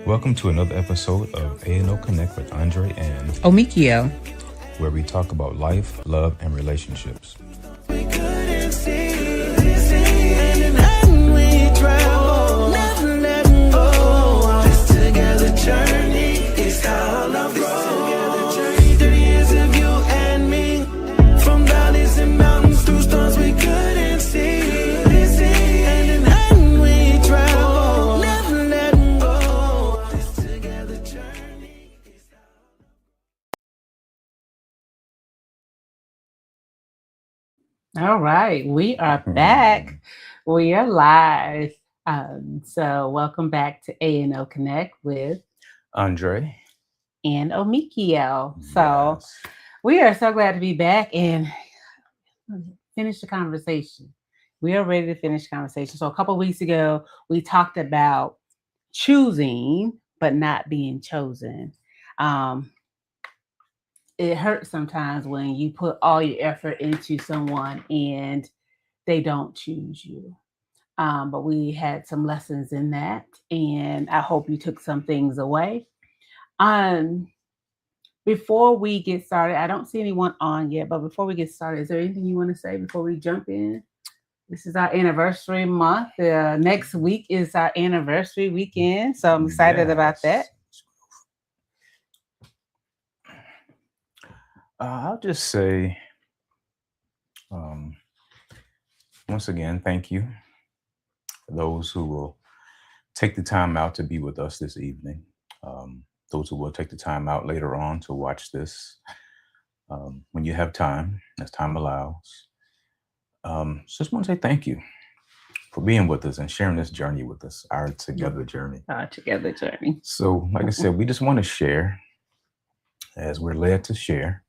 Welcome to another episode of A&O Connect with Andre and Omikio. where we talk about life, love, and relationships. All right, we are back. We are live. So welcome back to A&O Connect with Andre. and Omikio. So Yes. we are so glad to be back and finish the conversation. We are ready to finish the conversation. So a couple of weeks ago, we talked about choosing but not being chosen. Um, it hurts sometimes when you put all your effort into someone and they don't choose you. But we had some lessons in that, and I hope you took some things away. Um, Before we get started, I don't see anyone on yet, but before we get started, is there anything you want to say before we jump in? This is our anniversary month. Next week is our anniversary weekend, so I'm excited about that. I'll just say, um, once again, thank you for those who will take the time out to be with us this evening. Those who will take the time out later on to watch this when you have time, as time allows. Just want to say thank you for being with us and sharing this journey with us, our together journey. Our together journey. So, like I said, we just want to share as we're led to share.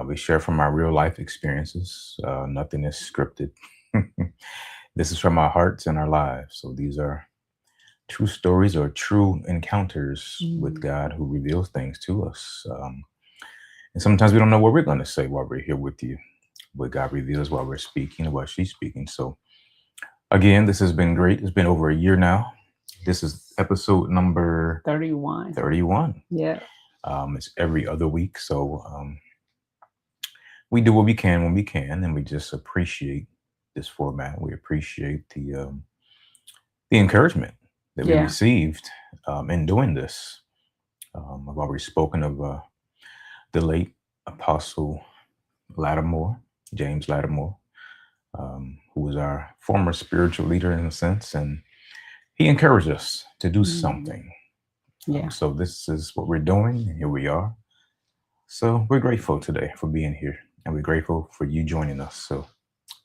We share from our real life experiences. Nothing is scripted. This is from our hearts and our lives. So these are true stories or true encounters with God who reveals things to us. And sometimes we don't know what we're going to say while we're here with you. What God reveals while we're speaking, while she's speaking. So again, this has been great. It's been over a year now. This is episode number 31. 31. Yeah. It's every other week. So we do what we can when we can, and we just appreciate this format. We appreciate the encouragement that we received in doing this. I've already spoken of the late Apostle Lattimore, James Lattimore, who was our former spiritual leader in a sense, and he encouraged us to do something. So this is what we're doing, and here we are. So we're grateful today for being here, and we're grateful for you joining us. So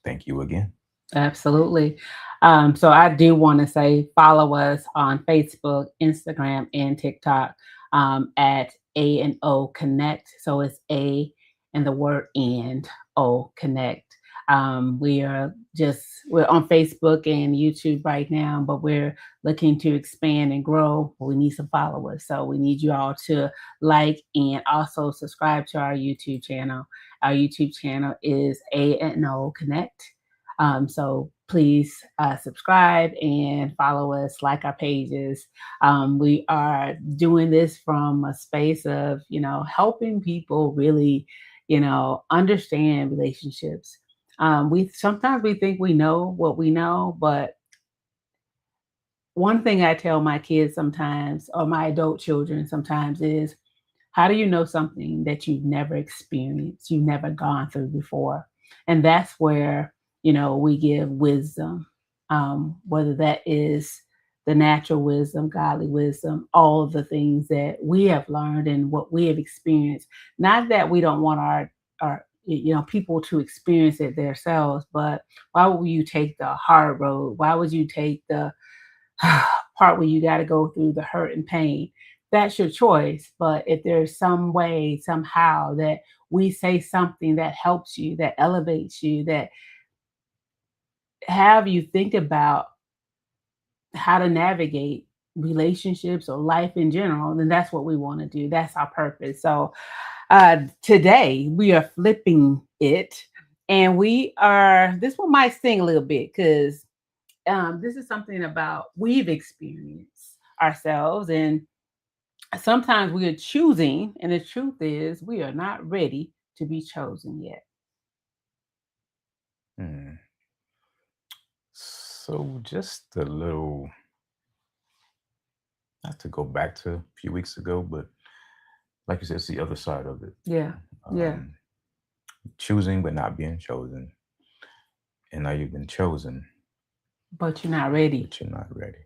thank you again. Absolutely. So I do want to say follow us on Facebook, Instagram, and TikTok at A&O Connect. So it's A and the word and O Connect. We're on Facebook and YouTube right now, but we're looking to expand and grow. We need some followers. So we need you all to like and also subscribe to our YouTube channel. Our YouTube channel is A&O Connect. So please subscribe and follow us, like our pages. We are doing this from a space of, helping people really, understand relationships. We sometimes we think we know what we know, but one thing I tell my kids sometimes, or my adult children sometimes, is how do you know something that you've never experienced, you've never gone through before? And that's where, we give wisdom, whether that is the natural wisdom, godly wisdom, all of the things that we have learned and what we have experienced. Not that we don't want our people to experience it themselves, but why would you take the hard road? Why would you take the part where you got to go through the hurt and pain? That's your choice. But if there's some way, somehow that we say something that helps you, that elevates you, that have you think about how to navigate relationships or life in general, then that's what we want to do. That's our purpose. So today we are flipping it, and this one might sting a little bit because this is something about we've experienced. ourselves. And sometimes we are choosing, and the truth is, we are not ready to be chosen yet. Hmm. So just a little, not to go back to a few weeks ago, but like you said, it's the other side of it. Yeah. Yeah. Um, Choosing but not being chosen. And now you've been chosen, But you're not ready. but you're not ready.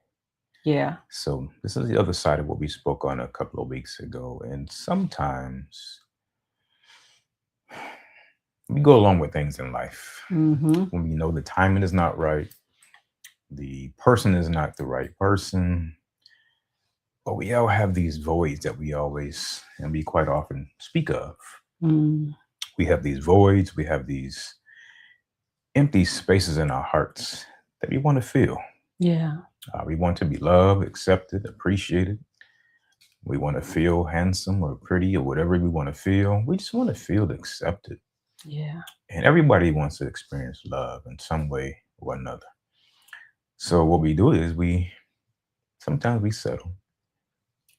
Yeah. So this is the other side of what we spoke on a couple of weeks ago. And sometimes we go along with things in life Mm-hmm. when we know the timing is not right, the person is not the right person, but we all have these voids that we always and we quite often speak of. Mm. We have these voids, we have these empty spaces in our hearts that we want to fill. Yeah. We want to be loved, accepted, appreciated. We want to feel handsome or pretty or whatever we want to feel. We just want to feel accepted. Yeah. And everybody wants to experience love in some way or another. So what we do is we sometimes we settle.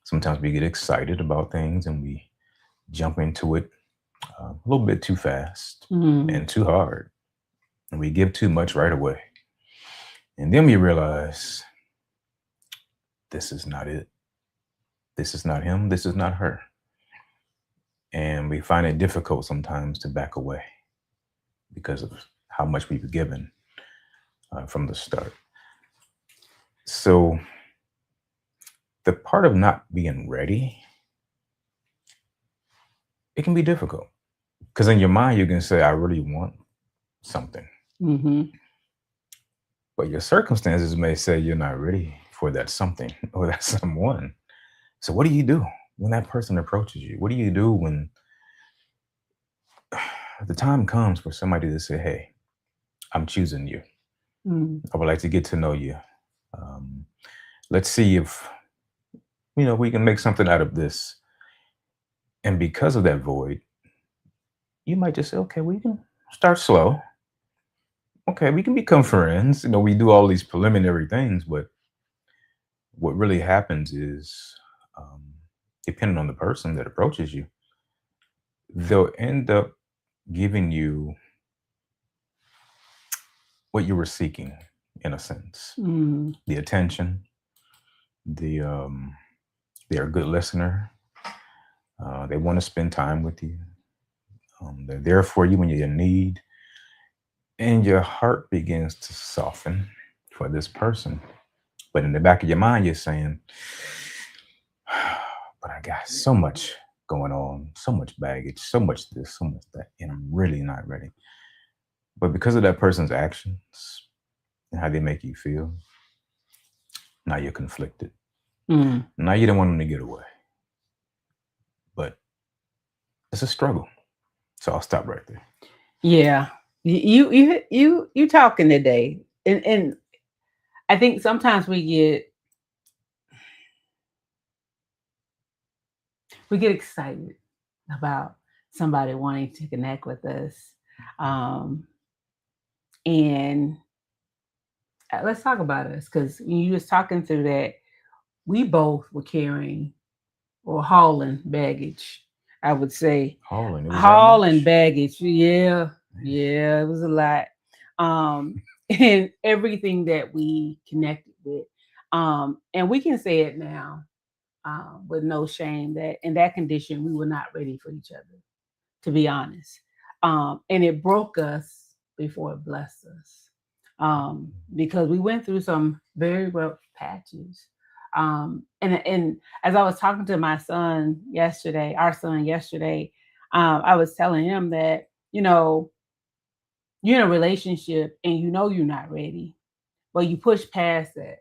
Sometimes we get excited about things and we jump into it a little bit too fast Mm. and too hard. And we give too much right away. And then we realize this is not it. This is not him. This is not her. And we find it difficult sometimes to back away because of how much we've given from the start. So the part of not being ready, it can be difficult because in your mind you can say, "I really want something," Mm-hmm. but your circumstances may say you're not ready for that something or that someone. So what do you do when that person approaches you? What do you do when the time comes for somebody to say, "Hey, I'm choosing you. Mm. I would like to get to know you. Um, let's see if we can make something out of this." And because of that void, you might just say, "Okay, we can start slow. Okay, we can become friends." We do all these preliminary things, but what really happens is, um, depending on the person that approaches you, they'll end up giving you what you were seeking, in a sense, Mm. the attention, the they're a good listener. They want to spend time with you. They're there for you when you're in need, and your heart begins to soften for this person. But in the back of your mind, you're saying, "But I got so much going on, so much baggage, so much this, so much that, and I'm really not ready." But because of that person's actions and how they make you feel, now you're conflicted. Mm. Now you don't want them to get away, but it's a struggle. So I'll stop right there. Yeah. You talking today. And I think sometimes we get excited about somebody wanting to connect with us. Um, and let's talk about us, because you was talking through that, we both were carrying or hauling baggage. I would say Holland, it was that hauling much. baggage. Yeah, Man. yeah, it was a lot. And everything that we connected with. And we can say it now, with no shame, that in that condition we were not ready for each other, to be honest. And it broke us before it blessed us, because we went through some very rough patches. And as I was talking to my son yesterday, our son yesterday, I was telling him that, you're in a relationship and you're not ready, but you push past that,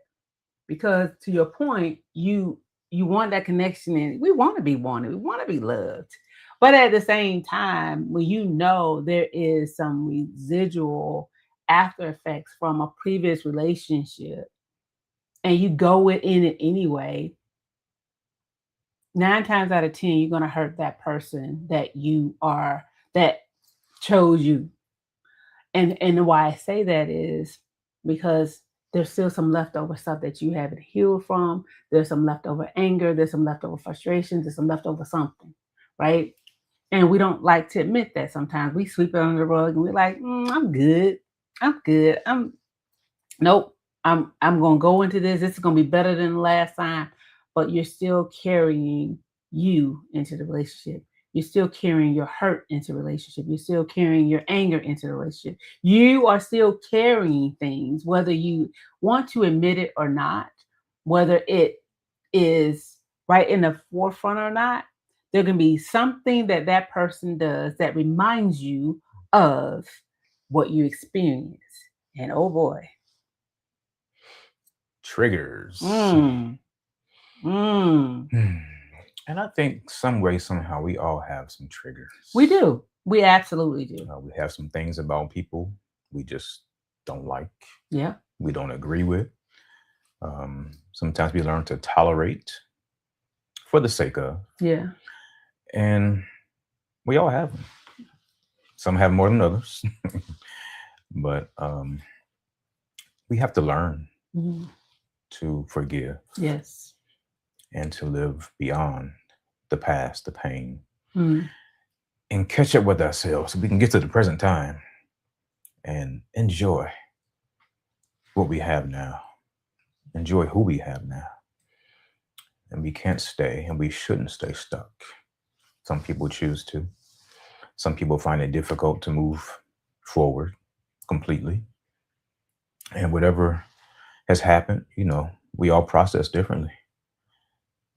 because to your point, you want that connection, and we want to be wanted, we want to be loved. But at the same time, when there is some residual after effects from a previous relationship, and you go in it anyway, 9 times out of 10 you're going to hurt that person that chose you. And why I say that is because there's still some leftover stuff that you haven't healed from. There's some leftover anger. There's some leftover frustrations. There's some leftover something, right? And we don't like to admit that sometimes. We sweep it under the rug and we're like, I'm good. I'm good. Nope. I'm gonna go into this. This is gonna be better than the last time. But you're still carrying you into the relationship. You're still carrying your hurt into the relationship. You're still carrying your anger into the relationship. You are still carrying things, whether you want to admit it or not, whether it is right in the forefront or not. There can be something that that person does that reminds you of what you experience. And oh boy, Triggers. mm, And I think some way, somehow, we all have some triggers. we do. We absolutely do. We have some things about people we just don't like, Yeah. we don't agree with. Sometimes we learn to tolerate for the sake of, Yeah. and we all have them. Some have more than others, but we have to learn Mhm. to forgive Yes. and to live beyond the past, the pain, Mm. and catch up with ourselves so we can get to the present time and enjoy what we have now, enjoy who we have now. And we can't stay and we shouldn't stay stuck. Some people choose to. Some people find it difficult to move forward completely. And whatever has happened, we all process differently.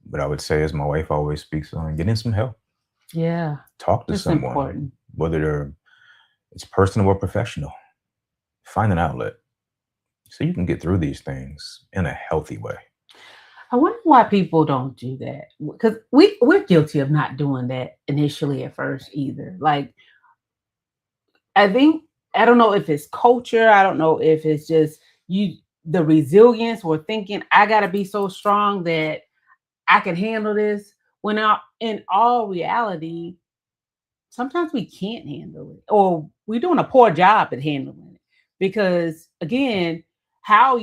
But I would say, as my wife always speaks on, getting some help. Yeah. Talk to It's someone, important. whether it's personal or professional. Find an outlet so you can get through these things in a healthy way. I wonder why people don't do that. Because we're guilty of not doing that initially at first either. Like, I think, I don't know if it's culture. I don't know if it's just the resilience or thinking I got to be so strong that I can handle this. When in all reality, sometimes we can't handle it, or we're doing a poor job at handling it. Because again, how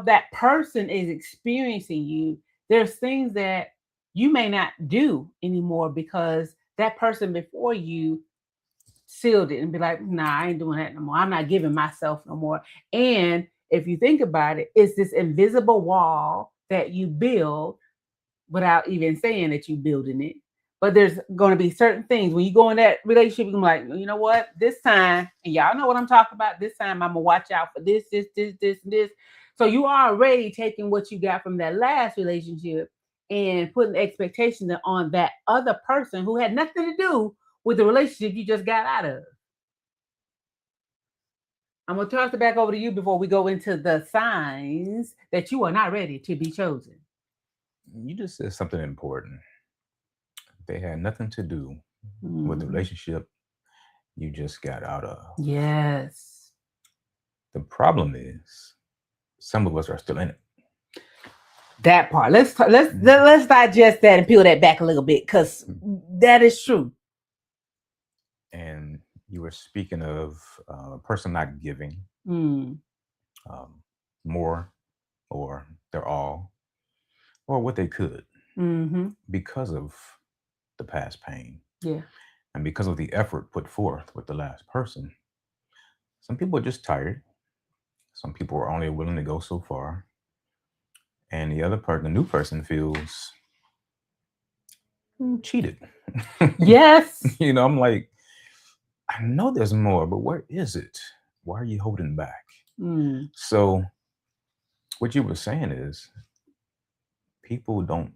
that person is experiencing you, there's things that you may not do anymore because that person before you sealed it and be like, nah, I ain't doing that no more. I'm not giving myself no more. And if you think about it, it's this invisible wall that you build without even saying that you building it. But there's going to be certain things when you go in that relationship, you're like, you know what, this time, and y'all know what I'm talking about. This time I'm gonna watch out for this, and this. So you are already taking what you got from that last relationship and putting expectations on that other person who had nothing to do with the relationship you just got out of. I'm gonna toss it back over to you before we go into the signs that you are not ready to be chosen. You just said something important. They had nothing to do with the Mm. relationship you just got out of. Yes. The problem is some of us are still in it. That part. Let's digest that and peel that back a little bit, because that is true. And you were speaking of a person not giving Mm. more or their all or what they could Mm-hmm. because of the past pain Yeah. and because of the effort put forth with the last person. Some people are just tired. Some people are only willing to go so far. And the other part, the new person feels cheated. Yes. I'm like, I know there's more, but where is it? Why are you holding back? Mm. So what you were saying is people don't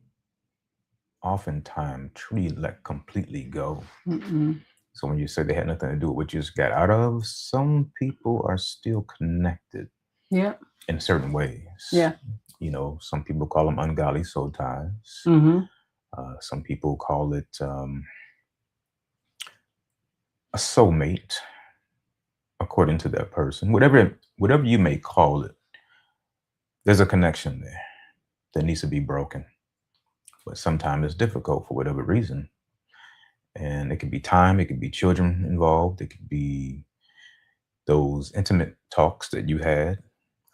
oftentimes truly let completely go. Mm-mm. So when you say they had nothing to do with what you just got out of, some people are still connected Yeah. in certain ways. Yeah. Some people call them ungodly soul ties. Mm-hmm. Some people call it a soulmate, according to that person. Whatever you may call it, there's a connection there that needs to be broken. But sometimes it's difficult for whatever reason. And it could be time, it could be children involved, it could be those intimate talks that you had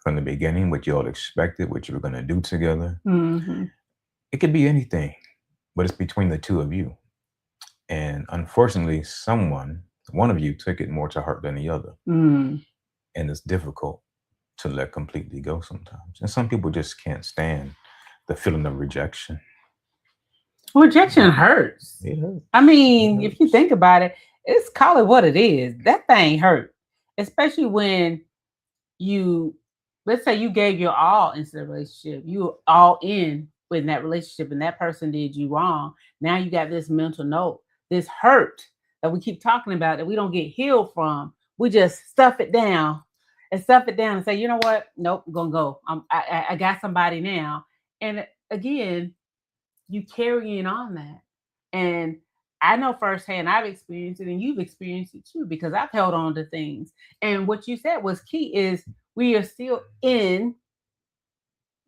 from the beginning, what you all expected, what you were going to do together. Mm-hmm. It could be anything, but it's between the two of you. And unfortunately, one of you took it more to heart than the other. Mm. And it's difficult to let completely go sometimes. And some people just can't stand the feeling of rejection. Rejection hurts. It hurts. I mean, It if you hurts. think about it, it's call it what it is. That thing hurt, especially when let's say you gave your all into the relationship, you were all in with that relationship, and that person did you wrong. Now you got this mental note, this hurt that we keep talking about that we don't get healed from. We just stuff it down and say, you know what? Nope, I'm gonna go. I got somebody now, and again, you carrying on that. And I know firsthand, I've experienced it and you've experienced it too, because I've held on to things. And what you said was key is we are still in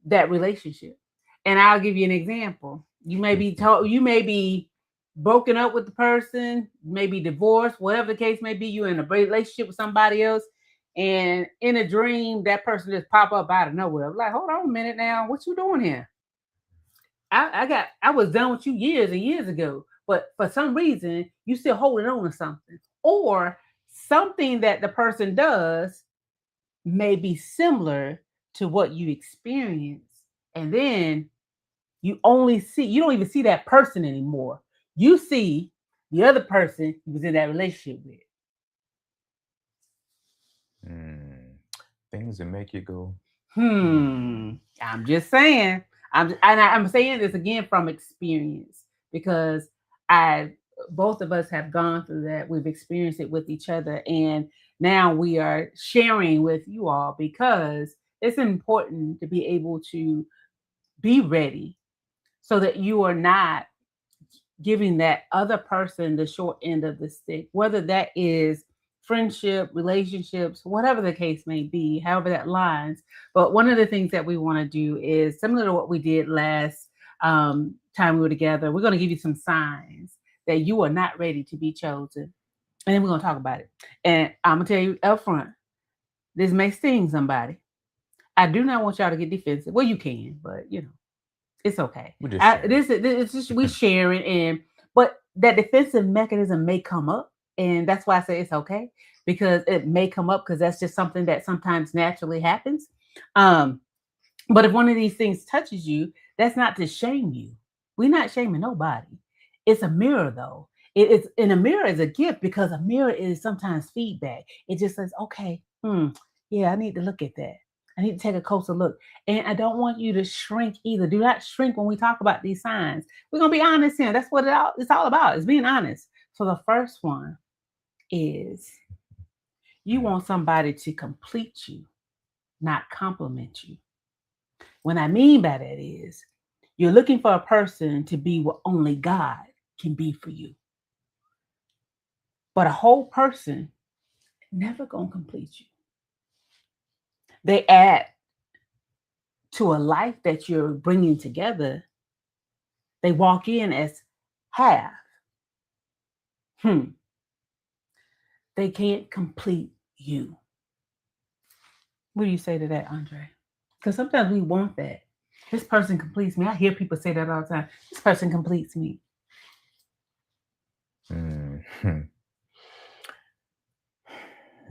that relationship. And I'll give you an example. You may be broken up with the person, maybe divorced, whatever the case may be, you're in a relationship with somebody else. And in a dream, that person just pop up out of nowhere. I'm like, hold on a minute now, what you doing here? I was done with you years and years ago, but for some reason you still holding on to something, or something that the person does may be similar to what you experience, and then you don't even see that person anymore. You see the other person you was in that relationship with. Things that make you go. I'm just saying. I'm saying this again from experience, because both of us have gone through that. We've experienced it with each other, and now we are sharing with you all, because it's important to be able to be ready so that you are not giving that other person the short end of the stick, whether that is friendship, relationships, whatever the case may be, however that lines. But one of the things that we want to do is similar to what we did last time we were together. We're going to give you some signs that you are not ready to be chosen. And then we're going to talk about it. And I'm going to tell you up front, this may sting somebody. I do not want y'all to get defensive. Well, you can, but it's okay. It's just we sharing, but that defensive mechanism may come up. And that's why I say it's okay, because it may come up, because that's just something that sometimes naturally happens. But if one of these things touches you, that's not to shame you. We're not shaming nobody. It's a mirror, though. And a mirror is a gift, because a mirror is sometimes feedback. It just says, okay, yeah, I need to look at that. I need to take a closer look. And I don't want you to shrink either. Do not shrink when we talk about these signs. We're going to be honest here. That's what it's all about. It's being honest. So the first one is you want somebody to complete you, not compliment you. What I mean by that is you're looking for a person to be what only God can be for you. But a whole person never going to complete you. They add to a life that you're bringing together. They walk in as half. They can't complete you. What do you say to that, Andre? Because sometimes we want that. This person completes me. I hear people say that all the time. This person completes me.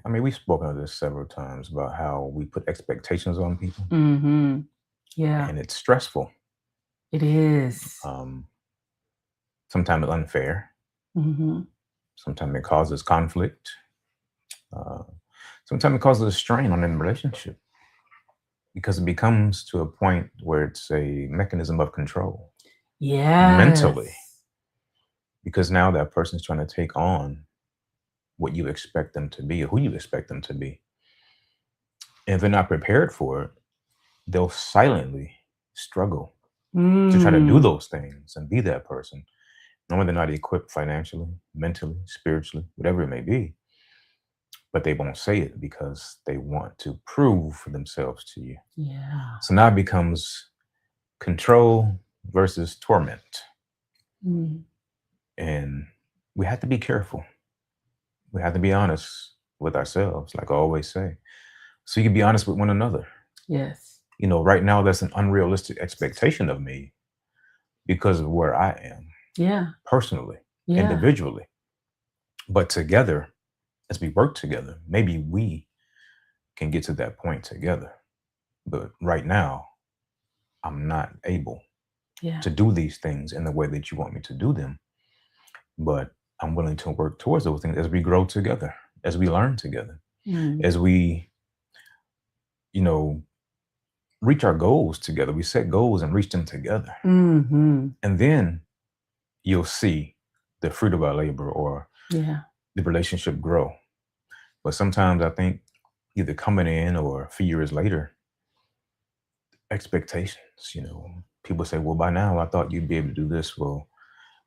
I mean, we've spoken of this several times about how we put expectations on people. Yeah. And it's stressful. It is. Sometimes it's unfair. Sometimes it causes conflict. Sometimes it causes a strain on a relationship, because it becomes to a point where it's a mechanism of control. Yeah. Mentally. Because now that person's trying to take on what you expect them to be, or who you expect them to be. And if they're not prepared for it, they'll silently struggle to try to do those things and be that person. Knowing they're not equipped financially, mentally, spiritually, whatever it may be. But they won't say it because they want to prove themselves to you. Yeah. So now it becomes control versus torment. And we have to be careful. We have to be honest with ourselves, like I always say. So you can be honest with one another. Yes. You know, right now that's an unrealistic expectation of me because of where I am Yeah. personally, Yeah. individually. But together, as we work together, maybe we can get to that point together. But right now, I'm not able Yeah. to do these things in the way that you want me to do them. But I'm willing to work towards those things as we grow together, as we learn together, Mm. as we, you know, reach our goals together. We set goals and reach them together. Mm-hmm. And then you'll see the fruit of our labor or Yeah. the relationship grow. But sometimes I think either coming in or a few years later, expectations, people say, well, by now I thought you'd be able to do this. Well,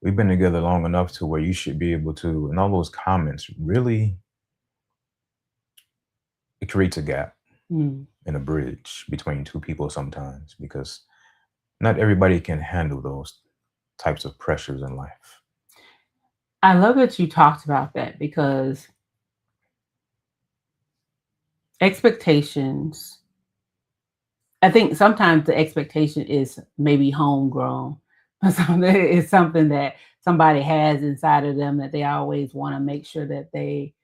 we've been together long enough to where you should be able to, and all those comments really, it creates a gap Mm. and a bridge between two people sometimes because not everybody can handle those types of pressures in life. I love that you talked about that because expectations, I think sometimes the expectation is maybe homegrown. It's something that somebody has inside of them that they always want to make sure that they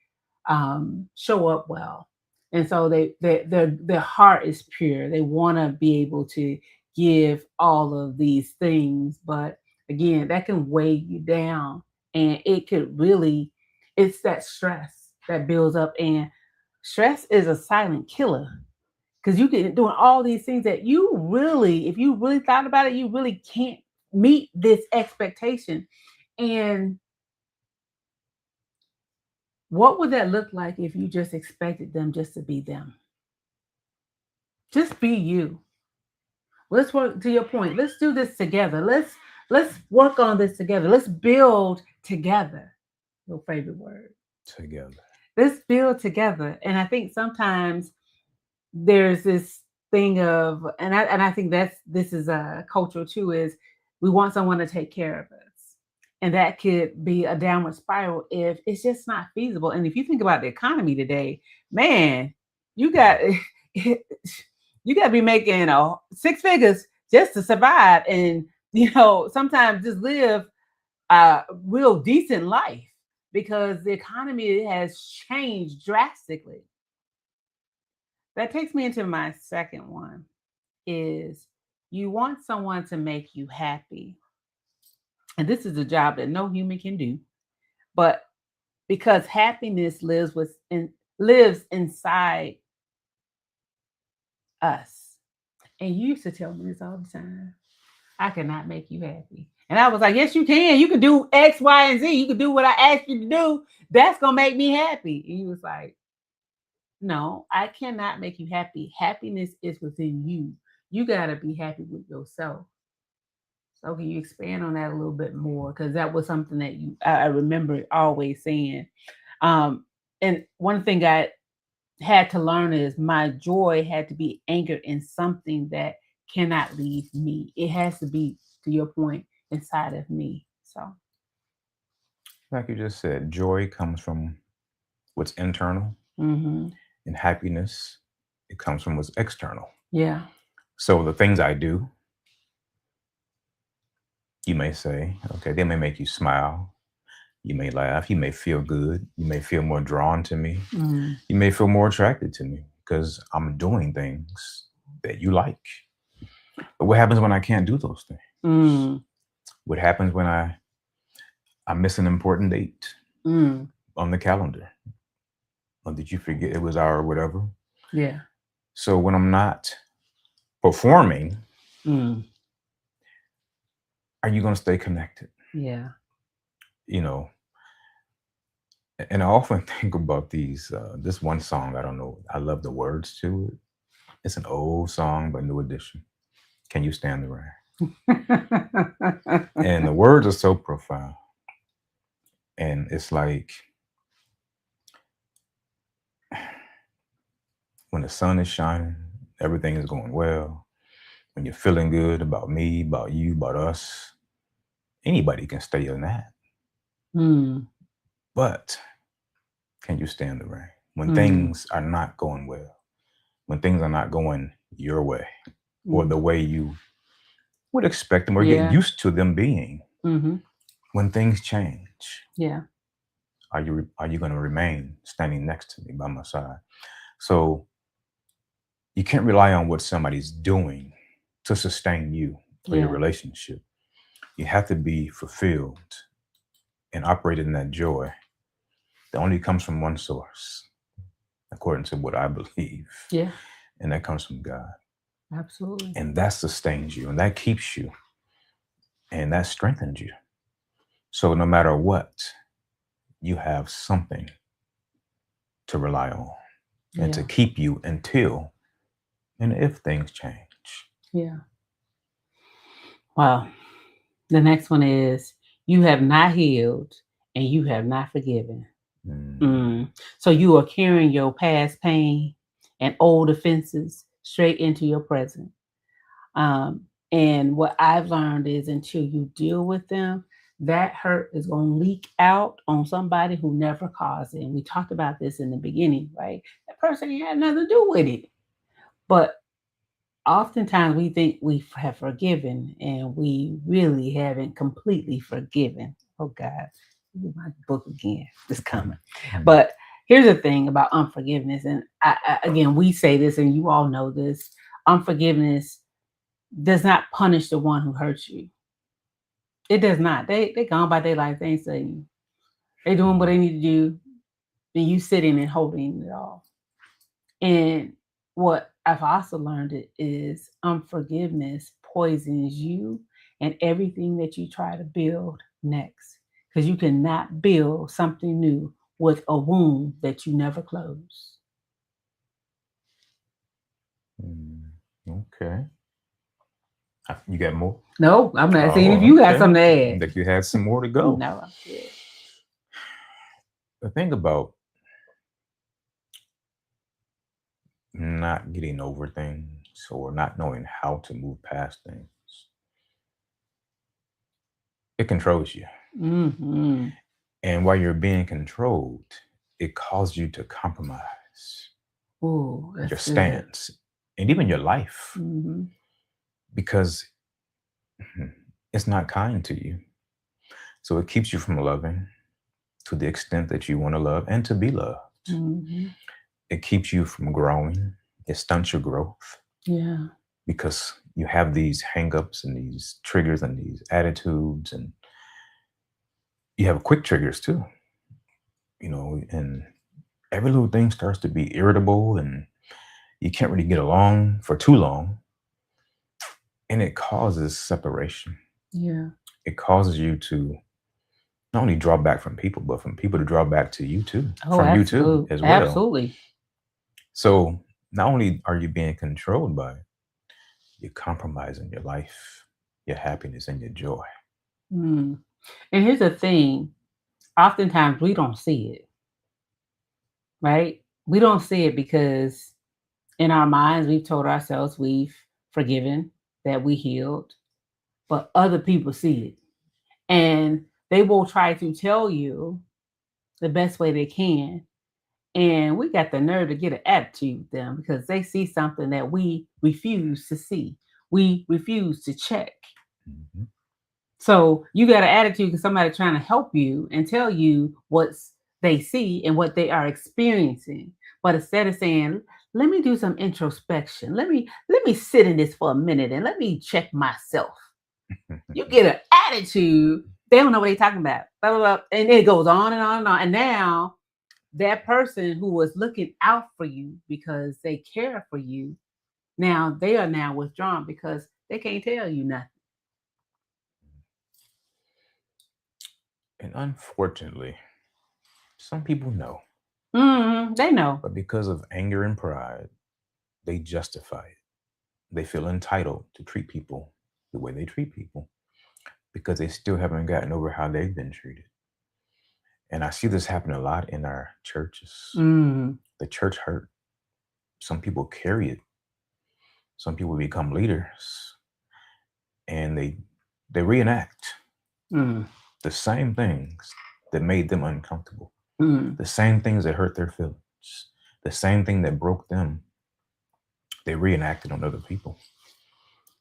show up well. And so their heart is pure. They want to be able to give all of these things, but again, that can weigh you down, and it could really, it's that stress that builds up, and stress is a silent killer because you get doing all these things that you really, if you really thought about it, you really can't meet this expectation. And what would that look like if you just expected them just to be them? Just be you. Let's work to your point. Let's do this together. Let's work on this together. Let's build together. Your favorite word. Together. Let's build together. And I think sometimes there's this thing of, and I think this is a cultural too, is we want someone to take care of us. And that could be a downward spiral if it's just not feasible. And if you think about the economy today, man, you got you got to be making six figures just to survive, and sometimes just live a real decent life because the economy has changed drastically. That takes me into my second one is you want someone to make you happy. And this is a job that no human can do. But because happiness lives inside us. And you used to tell me this all the time. I cannot make you happy. And I was like, yes, you can. You can do X, Y, and Z. You can do what I asked you to do. That's gonna make me happy. And he was like, no, I cannot make you happy. Happiness is within you. You gotta be happy with yourself. So can you expand on that a little bit more? Because that was something that I remember always saying. And one thing I had to learn is my joy had to be anchored in something that cannot leave me. It has to be, to your point, inside of me. So Like you just said, joy comes from what's internal, mhm. and happiness, it comes from what's external. Yeah. So the things I do, you may say, okay, they may make you smile. You may laugh. You may feel good. You may feel more drawn to me. Mm. You may feel more attracted to me because I'm doing things that you like. But what happens when I can't do those things? Mm. What happens when I miss an important date Mm. on the calendar? Or did you forget it was our whatever? Yeah. So when I'm not performing, Mm. are you going to stay connected? Yeah. You know, and I often think about this one song. I don't know. I love the words to it. It's an old song, but new edition. Can you stand the rain? And the words are so profound. And it's like when the sun is shining, everything is going well. When you're feeling good about me, about you, about us, anybody can stay in that. Mm. But can you stand the rain? When Mm. things are not going well, when things are not going your way or Mm. the way you would expect them or Yeah. get used to them being. Mm-hmm. When things change, Yeah. are you going to remain standing next to me by my side? So you can't rely on what somebody's doing to sustain you or your Yeah. relationship. You have to be fulfilled and operate in that joy that only comes from one source, according to what I believe. Yeah. And that comes from God. Absolutely. And that sustains you and that keeps you and that strengthens you. So no matter what, you have something to rely on and to Yeah. keep you until and if things change. Yeah. Wow. The next one is you have not healed and you have not forgiven. Mm. So you are carrying your past pain and old offenses straight into your present. And what I've learned is until you deal with them, that hurt is going to leak out on somebody who never caused it. And we talked about this in the beginning, right? That person ain't had nothing to do with it. But oftentimes we think we have forgiven and we really haven't completely forgiven. Oh God, my book again is coming. But here's the thing about unforgiveness, and again, we say this, and you all know this: unforgiveness does not punish the one who hurts you. It does not. They gone about their life. They ain't saying they doing what they need to do, and you sitting and holding it all. And what I've also learned is unforgiveness poisons you and everything that you try to build next. Because you cannot build something new with a wound that you never close. Okay. You got more? No, I'm not seeing if Oh, you got okay. something to I add. think you had some more to go. No, I'm good. The thing about not getting over things or not knowing how to move past things, it controls you. Mm-hmm. And while you're being controlled, it causes you to compromise Ooh, your that's good. stance and even your life Mm-hmm. because it's not kind to you. So it keeps you from loving to the extent that you want to love and to be loved. Mm-hmm. It keeps you from growing. It stunts your growth Yeah. because you have these hangups and these triggers and these attitudes, and you have quick triggers too, and every little thing starts to be irritable and you can't really get along for too long. And it causes separation. Yeah. It causes you to not only draw back from people, but from people to draw back to you too, Oh, from you too, absolutely. as well. Absolutely. So not only are you being controlled by it, you're compromising your life, your happiness, and your joy. Mm. And here's the thing, oftentimes we don't see it, right? We don't see it because in our minds we've told ourselves we've forgiven, that we healed, but other people see it. And they will try to tell you the best way they can. And we got the nerve to get an attitude with them because they see something that we refuse to see. We refuse to check. Mm-hmm. So you got an attitude because somebody trying to help you and tell you what they see and what they are experiencing. But instead of saying, let me do some introspection, let me sit in this for a minute and let me check myself. You get an attitude, they don't know what they're talking about. Blah, blah, blah, and it goes on and on and on. And now that person who was looking out for you because they care for you, now they are now withdrawn because they can't tell you nothing. And unfortunately, some people know, They know. but because of anger and pride, they justify it. They feel entitled to treat people the way they treat people because they still haven't gotten over how they've been treated. And I see this happen a lot in our churches. The church hurt. Some people carry it. Some people become leaders and they reenact the same things that made them uncomfortable, the same things that hurt their feelings, the same thing that broke them they reenact it on other people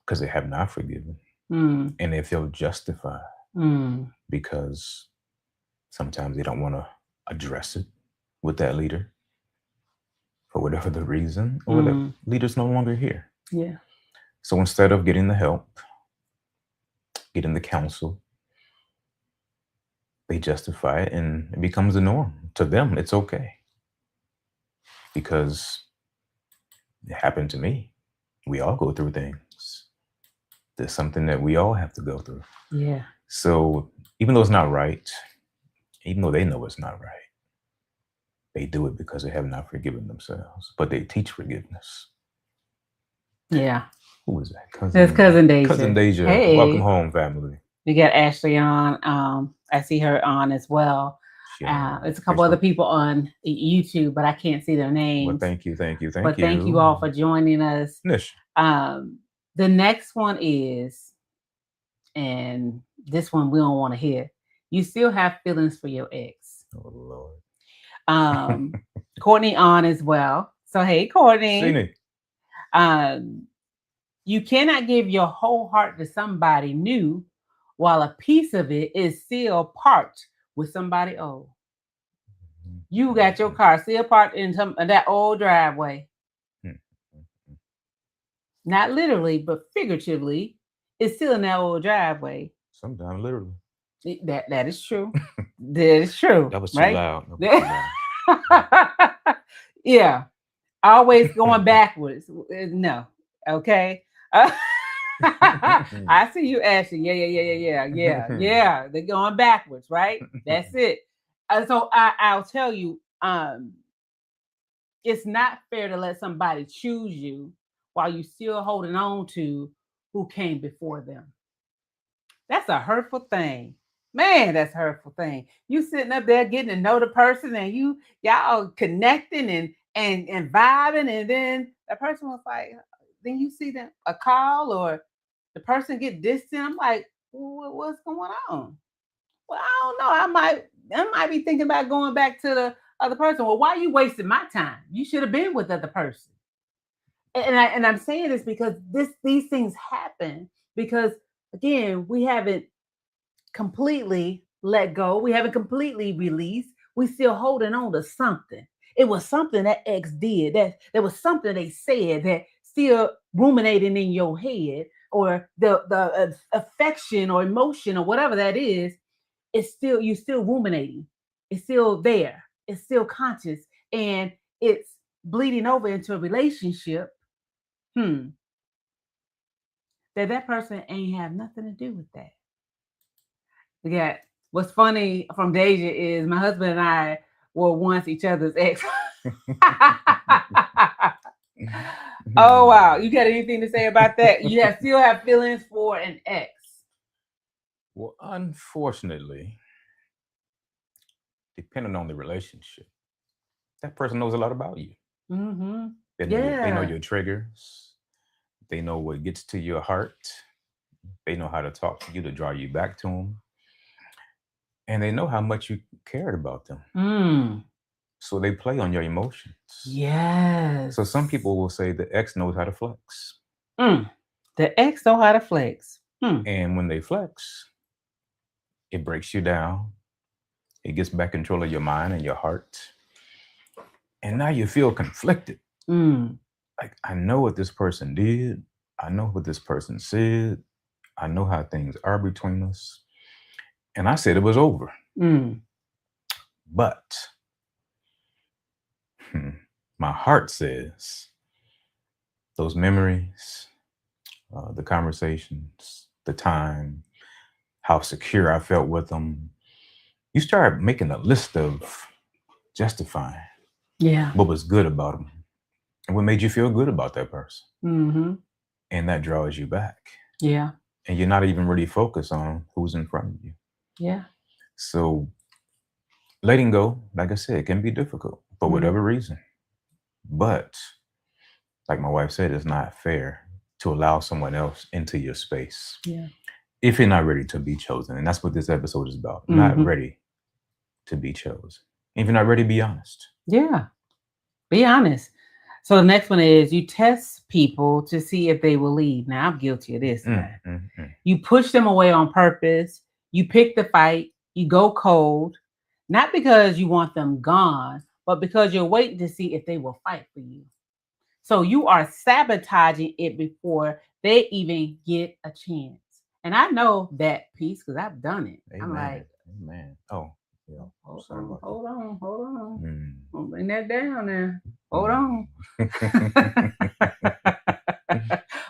because they have not forgiven Mm. and they feel justified Mm. because sometimes they don't want to address it with that leader for whatever the reason, or the Mm. leader's no longer here. Yeah. So instead of getting the help, getting the counsel, they justify it and it becomes the norm. To them, it's okay because it happened to me. We all go through things. There's something that we all have to go through. Yeah. So even though it's not right, even though they know it's not right, they do it because they have not forgiven themselves. But they teach forgiveness. Yeah. Who was that? That's Cousin Deja. Cousin Deja. Hey. Welcome home, family. We got Ashley on. I see her on as well. It's a couple other people on YouTube, but I can't see their names. Well, thank you. Thank you all for joining us. Nish. The next one is, and this one we don't want to hear. You still have feelings for your ex. Oh Lord. Courtney on as well. So hey, Courtney. Seen it. You cannot give your whole heart to somebody new while a piece of it is still parked with somebody old. You got your car still parked in that old driveway. Not literally, but figuratively, it's still in that old driveway. Sometimes literally. That is true. That is true. That was too right? loud. That was too loud. Yeah. Always going backwards. No. Okay. I see you, Ashley. Yeah. They're going backwards, right? That's it. So I'll tell you, it's not fair to let somebody choose you while you're still holding on to who came before them. That's a hurtful thing. Man, that's a hurtful thing. You sitting up there getting to know the person and y'all connecting and vibing, and then the person was like, then you see them a call or the person get distant. I'm like, what's going on? Well, I don't know. I might be thinking about going back to the other person. Well, why are you wasting my time? You should have been with the other person. And I'm saying this because these things happen because, again, we haven't completely let go. We haven't completely released. We still holding on to something. It was something that ex did. That there was something they said that still ruminating in your head, or the affection or emotion or whatever that is. It's still, you're still ruminating. It's still there. It's still conscious, and it's bleeding over into a relationship. That person ain't have nothing to do with that. Yeah. What's funny from Deja is my husband and I were once each other's ex. Oh wow! You got anything to say about that? You still have feelings for an ex? Well, unfortunately, depending on the relationship, that person knows a lot about you. Mm-hmm. They know your triggers. They know what gets to your heart. They know how to talk to you to draw you back to them. And they know how much you cared about them. So they play on your emotions. Yes. So some people will say the ex knows how to flex. The ex know how to flex. And when they flex, it breaks you down. It gets back control of your mind and your heart. And now you feel conflicted. Like, I know what this person did. I know what this person said. I know how things are between us. And I said it was over. But my heart says those memories, the conversations, the time, how secure I felt with them, you start making a list of justifying what was good about them and what made you feel good about that person. And that draws you back. Yeah. And you're not even really focused on who's in front of you. Yeah. So letting go, like I said, can be difficult for whatever reason. But like my wife said, it's not fair to allow someone else into your space. Yeah. If you're not ready to be chosen. And that's what this episode is about. Not ready to be chosen. If you're not ready, be honest. Yeah. Be honest. So the next one is you test people to see if they will leave. Now I'm guilty of this. You push them away on purpose. You pick the fight. You go cold, not because you want them gone, but because you're waiting to see if they will fight for you. So you are sabotaging it before they even get a chance. And I know that piece because I've done it. Amen. I'm like, amen. Oh, yeah. hold Sorry on, about that. hold on, hold on. Mm. Don't bring that down there. Hold on.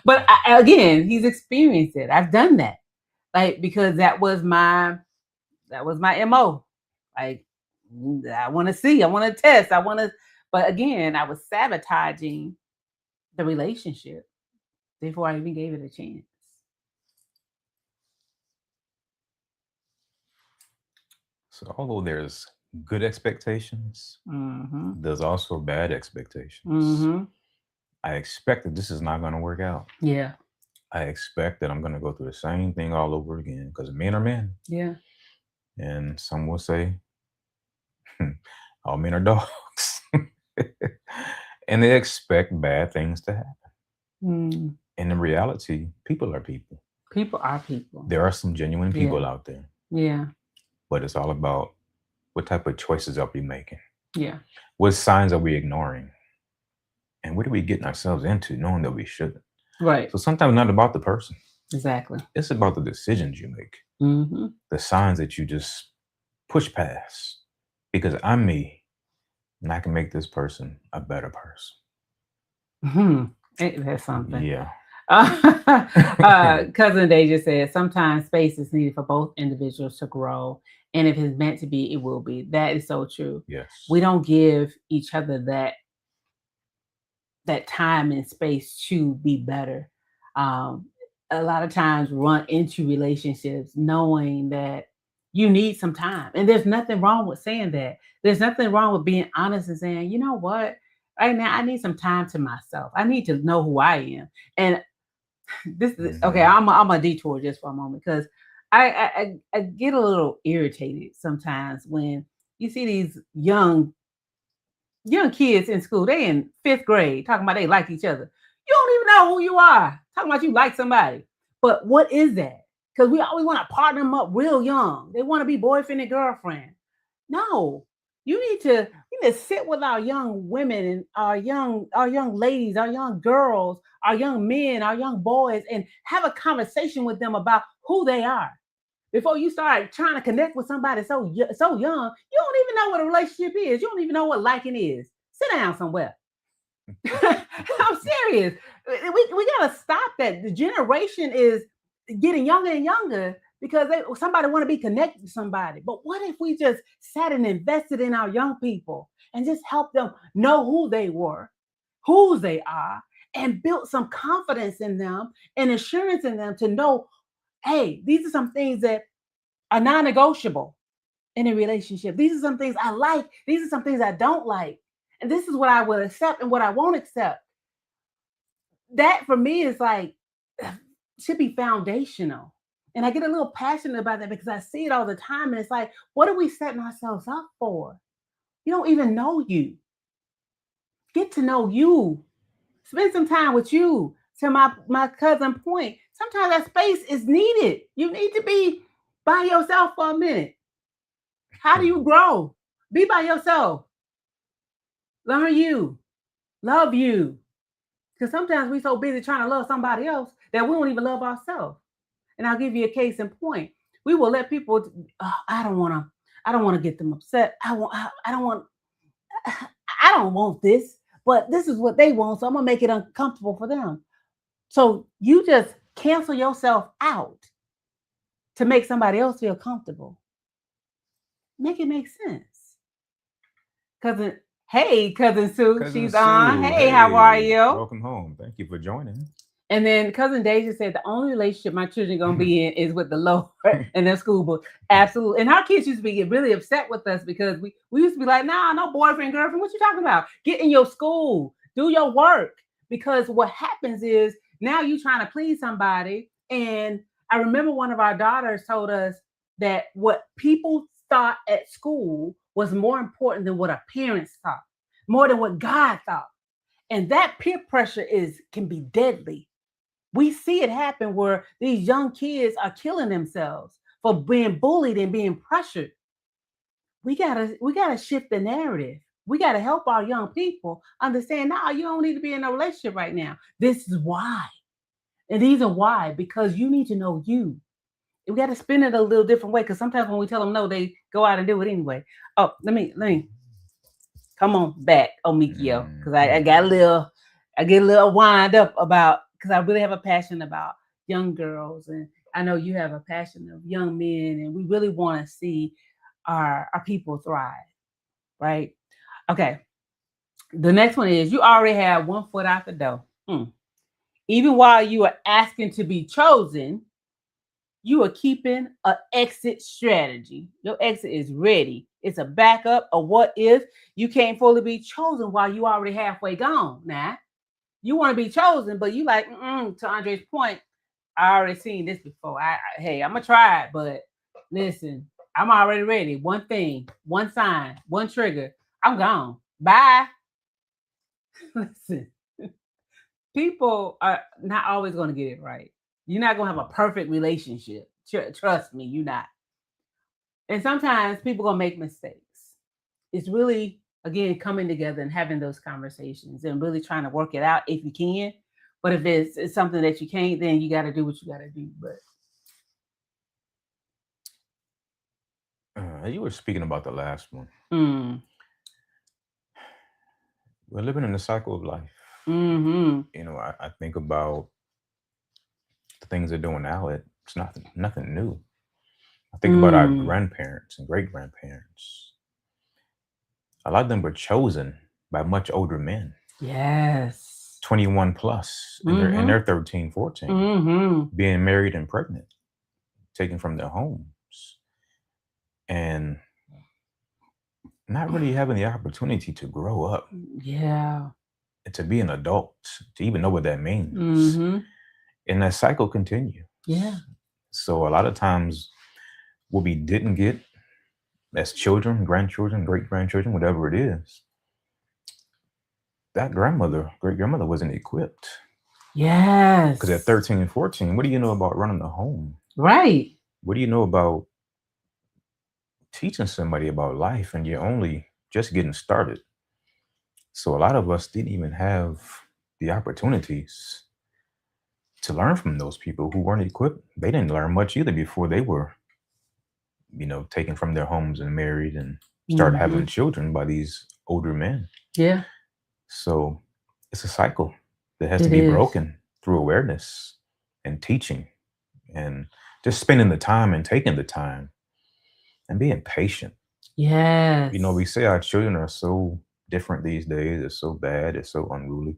But again, he's experienced it. I've done that, like because that was my MO. Like I want to see, I want to test, I want to. But again, I was sabotaging the relationship before I even gave it a chance. So although there's good expectations, there's also bad expectations. I expect that this is not going to work out. Yeah. I expect that I'm going to go through the same thing all over again because men are men. Yeah. And some will say, all men are dogs. And they expect bad things to happen. And in reality, people are people. People are people. There are some genuine people out there. Yeah. But it's all about what type of choices are we making? Yeah. What signs are we ignoring? And what are we getting ourselves into knowing that we shouldn't? Right. So sometimes not about the person. Exactly. It's about the decisions you make. The signs that you just push past. Because I'm me, and I can make this person a better person. That's something. Yeah. Cousin Deja said sometimes space is needed for both individuals to grow. And if it's meant to be, it will be. That is so true. Yes. We don't give each other that time and space to be better. A lot of times run into relationships knowing that you need some time. And there's nothing wrong with saying that. There's nothing wrong with being honest and saying, you know what? Right now, I need some time to myself. I need to know who I am. And this is okay. I'm a detour just for a moment because I get a little irritated sometimes when you see these young kids in school. They in 5th grade talking about they like each other. You don't even know who you are. Talking about you like somebody. But what is that? Because we always want to partner them up real young. They want to be boyfriend and girlfriend. No, you need to sit with our young women and our young ladies, our young girls, our young men, our young boys, and have a conversation with them about who they are. Before you start trying to connect with somebody so young, you don't even know what a relationship is. You don't even know what liking is. Sit down somewhere. I'm serious. We gotta stop that. The generation is getting younger and younger because somebody want to be connected to somebody. But what if we just sat and invested in our young people and just help them know who they were, whose they are, and built some confidence in them and assurance in them to know, hey, these are some things that are non-negotiable in a relationship. These are some things I like. These are some things I don't like. And this is what I will accept and what I won't accept. That for me is like, should be foundational. And I get a little passionate about that because I see it all the time. And it's like, what are we setting ourselves up for? You don't even know you. Get to know you. Spend some time with you. To my cousin point, sometimes that space is needed. You need to be by yourself for a minute. How do you grow? Be by yourself. Learn you. Love you. Because sometimes we're so busy trying to love somebody else that we don't even love ourselves. And I'll give you a case in point. We will let people. I don't want to get them upset. I don't want this, but this is what they want, so I'm gonna make it uncomfortable for them. So you just cancel yourself out to make somebody else feel comfortable. Make it make sense. Cousin Sue, she's Sue, on. Hey, how are you? Welcome home. Thank you for joining. And then Cousin Deja said the only relationship my children are gonna be in is with the Lord and their school book. Absolutely. And our kids used to be really upset with us because we used to be like, nah, no boyfriend, girlfriend. What you talking about? Get in your school, do your work. Because what happens is now you trying to please somebody. And I remember one of our daughters told us that what people thought at school was more important than what our parents thought, more than what God thought. And that peer pressure can be deadly. We see it happen where these young kids are killing themselves for being bullied and being pressured. We gotta shift the narrative. We gotta help our young people understand. No, you don't need to be in a relationship right now. This is why, and these are why, because you need to know you. We got to spin it a little different way, because sometimes when we tell them no, they go out and do it anyway. Oh, let me come on back, Omikio, because I get a little wind up about, because I really have a passion about young girls, and I know you have a passion of young men, and we really want to see our people thrive, right? Okay. The next one is, you already have one foot out the door. Even while you are asking to be chosen, you are keeping an exit strategy. Your exit is ready. It's a backup of what if you can't fully be chosen while you already halfway gone. Now, you want to be chosen, but you like, to Andre's point, I already seen this before. Hey, I'm going to try it, but listen, I'm already ready. One thing, one sign, one trigger, I'm gone. Bye. Listen, people are not always going to get it right. You're not going to have a perfect relationship. Trust me, you're not. And sometimes people going to make mistakes. It's really, again, coming together and having those conversations and really trying to work it out if you can. But if it's something that you can't, then you got to do what you got to do. But you were speaking about the last one. We're living in the cycle of life. Mm-hmm. You know, I think about the things they're doing now. It's nothing new. I think about our grandparents and great grandparents. A lot of them were chosen by much older men. Yes. 21 plus, and they're 13, 14, being married and pregnant, taken from their homes, and not really having the opportunity to grow up. Yeah. And to be an adult, to even know what that means. And that cycle continues. Yeah. So a lot of times what we didn't get as children, grandchildren, great-grandchildren, whatever it is, that great-grandmother wasn't equipped. Yes. Because at 13 and 14, what do you know about running a home? Right. What do you know about teaching somebody about life, and you're only just getting started? So a lot of us didn't even have the opportunities to learn from those people who weren't equipped. They didn't learn much either before they were, taken from their homes and married and started having children by these older men. Yeah. So it's a cycle that has to be broken through awareness and teaching and just spending the time and taking the time and being patient. Yes. We say our children are so different these days. It's so bad. It's so unruly.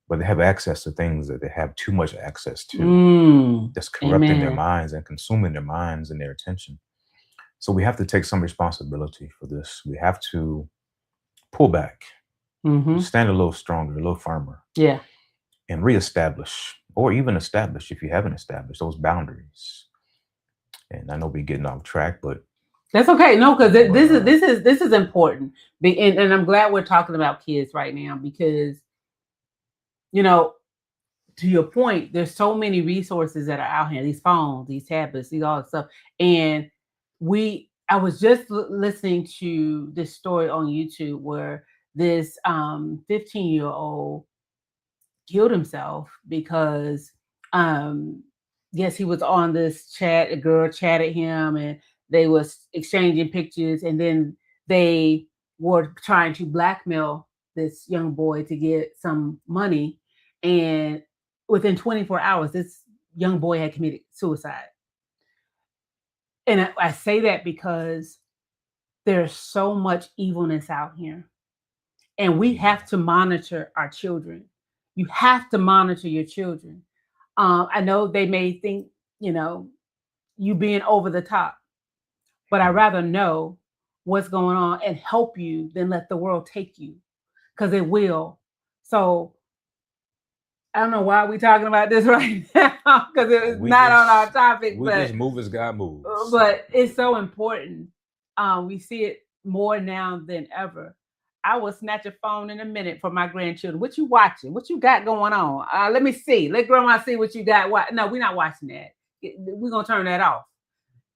But they have access to things that they have too much access to. That's corrupting their minds and consuming their minds and their attention. So we have to take some responsibility for this. We have to pull back, stand a little stronger, a little firmer. Yeah. And reestablish, or even establish, if you haven't established, those boundaries. And I know we're getting off track, but that's okay. No, because this is important. And I'm glad we're talking about kids right now, because to your point, there's so many resources that are out here, these phones, these tablets, these all this stuff. And I was just listening to this story on YouTube where this 15-year-old killed himself because yes, he was on this chat. A girl chatted him and they was exchanging pictures, and then they were trying to blackmail this young boy to get some money. And within 24 hours, this young boy had committed suicide. And I say that because there's so much evilness out here. And we have to monitor our children. You have to monitor your children. I know they may think, you being over the top, but I'd rather know what's going on and help you than let the world take you, because it will. So I don't know why we're talking about this right now, because it's not on our topic. We just move as God moves. But it's so important. We see it more now than ever. I will snatch a phone in a minute for my grandchildren. What you watching? What you got going on? Let me see. Let grandma see what you got. No, we're not watching that. We're gonna turn that off.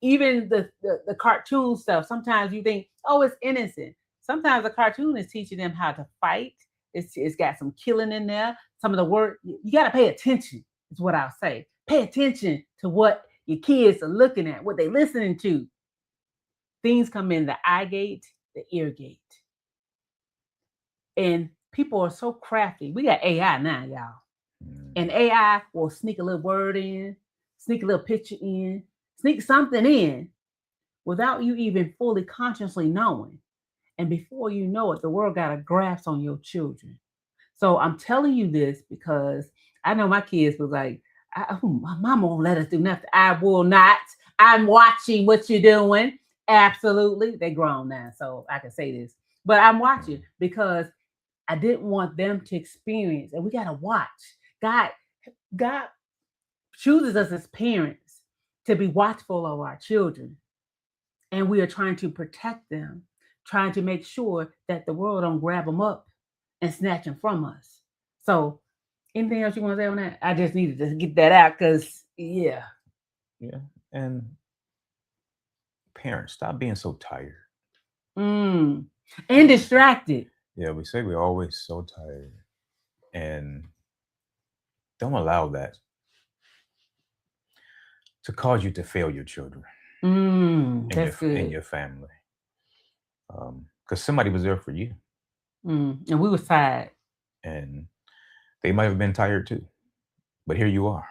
Even the cartoon stuff. Sometimes you think, oh, it's innocent. Sometimes a cartoon is teaching them how to fight. It's got some killing in there. Some of the word you got to pay attention. Is what I'll say. Pay attention to what your kids are looking at, what they're listening to. Things come in the eye gate, the ear gate. And people are so crafty. We got AI now, y'all. And AI will sneak a little word in, sneak a little picture in, sneak something in without you even fully consciously knowing. And before you know it, the world got a grasp on your children. So I'm telling you this because I know my kids was like, my mama won't let us do nothing. I will not. I'm watching what you're doing. Absolutely. They're grown now, so I can say this. But I'm watching because I didn't want them to experience, and we got to watch. God chooses us as parents to be watchful of our children. And we are trying to protect them, trying to make sure that the world don't grab them up and snatch them from us. So anything else you want to say on that? I just needed to get that out because, yeah. Yeah. And parents, stop being so tired. And distracted. Yeah, we say we're always so tired. And don't allow that to cause you to fail your children That's good. in your family. Because somebody was there for you. And we was tired. And they might have been tired too. But here you are.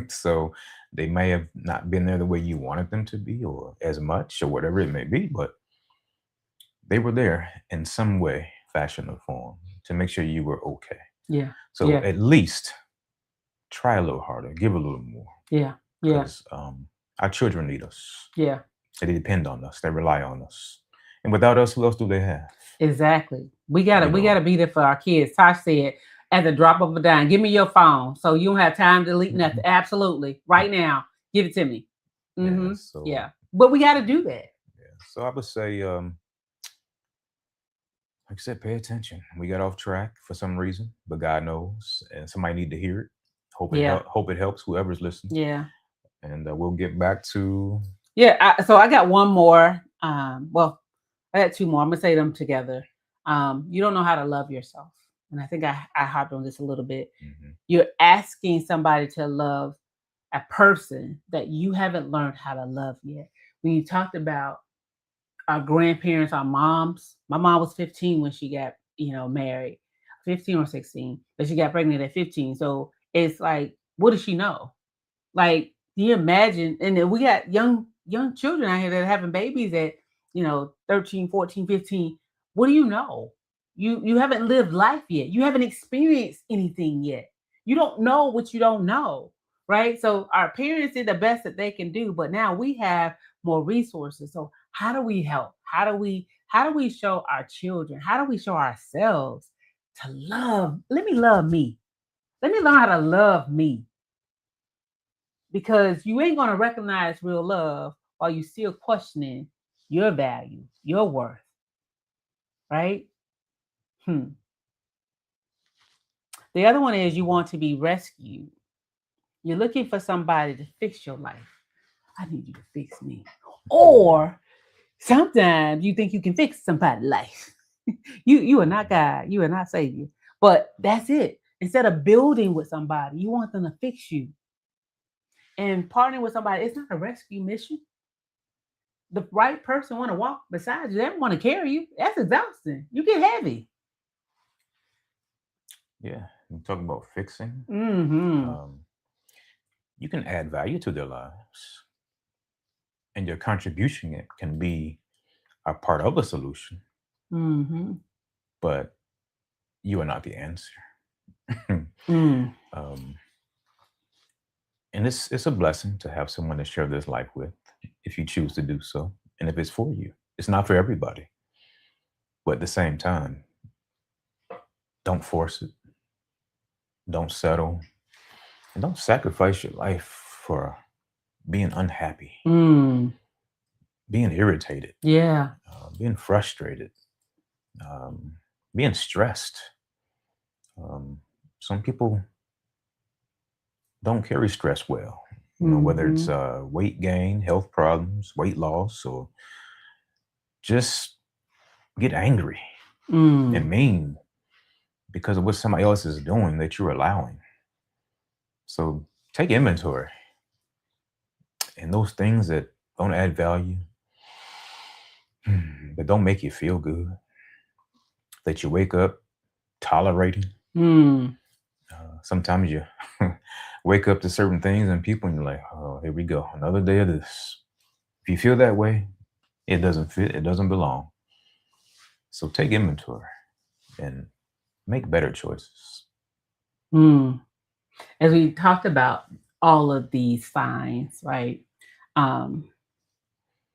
So they may have not been there the way you wanted them to be or as much or whatever it may be, but they were there in some way, fashion, or form to make sure you were okay. Yeah. So at least try a little harder, give a little more. Yeah. Yeah. Because our children need us. Yeah. They depend on us. They rely on us. And without us, who else do they have? Exactly. We gotta be there for our kids. Tosh said, at the drop of a dime, give me your phone so you don't have time to delete nothing. Absolutely. Right now. Give it to me. Yeah. But we gotta do that. Yeah. So I would say, like I said, pay attention. We got off track for some reason, but God knows, and somebody need to hear it. Hope it helps whoever's listening. Yeah. And we'll get back to. Yeah. So I got one more. Well, I got two more. I'm gonna say them together. You don't know how to love yourself. And I think I hopped on this a little bit. You're asking somebody to love a person that you haven't learned how to love yet. When you talked about our grandparents, our moms, my mom was 15 when she got, married, 15 or 16, but she got pregnant at 15. So it's like, what does she know? Like, do you imagine? And then we got young children out here that are having babies at, 13, 14, 15. What do you know? You haven't lived life yet. You haven't experienced anything yet. You don't know what you don't know, right? So our parents did the best that they can do, but now we have more resources. So how do we help? How do we show our children? How do we show ourselves to love? Let me love me. Let me learn how to love me. Because you ain't going to recognize real love while you're still questioning your value, your worth, right? The other one is you want to be rescued. You're looking for somebody to fix your life. I need you to fix me. Or sometimes you think you can fix somebody's life. You are not God. You are not Savior. But that's it. Instead of building with somebody, you want them to fix you. And partnering with somebody, it's not a rescue mission. The right person want to walk beside you. They don't want to carry you. That's exhausting. You get heavy. Yeah, you talk about fixing. You can add value to their lives, and your contribution can be a part of a solution. But you are not the answer. And it's a blessing to have someone to share this life with, if you choose to do so, and if it's for you. It's not for everybody, but at the same time, don't force it. Don't settle, and don't sacrifice your life for being unhappy, being irritated, being frustrated. being stressed. Um, some people don't carry stress well. Whether it's Mhm. weight gain, health problems, weight loss, or just get angry Mm. and mean because of what somebody else is doing that you're allowing. So take inventory and those things that don't add value, that don't make you feel good, that you wake up tolerating. Mm. Sometimes you wake up to certain things and people, and you're like, oh, here we go, another day of this. If you feel that way, it doesn't fit, it doesn't belong. So take inventory and make better choices. Mm. As we talked about all of these signs, right? Um,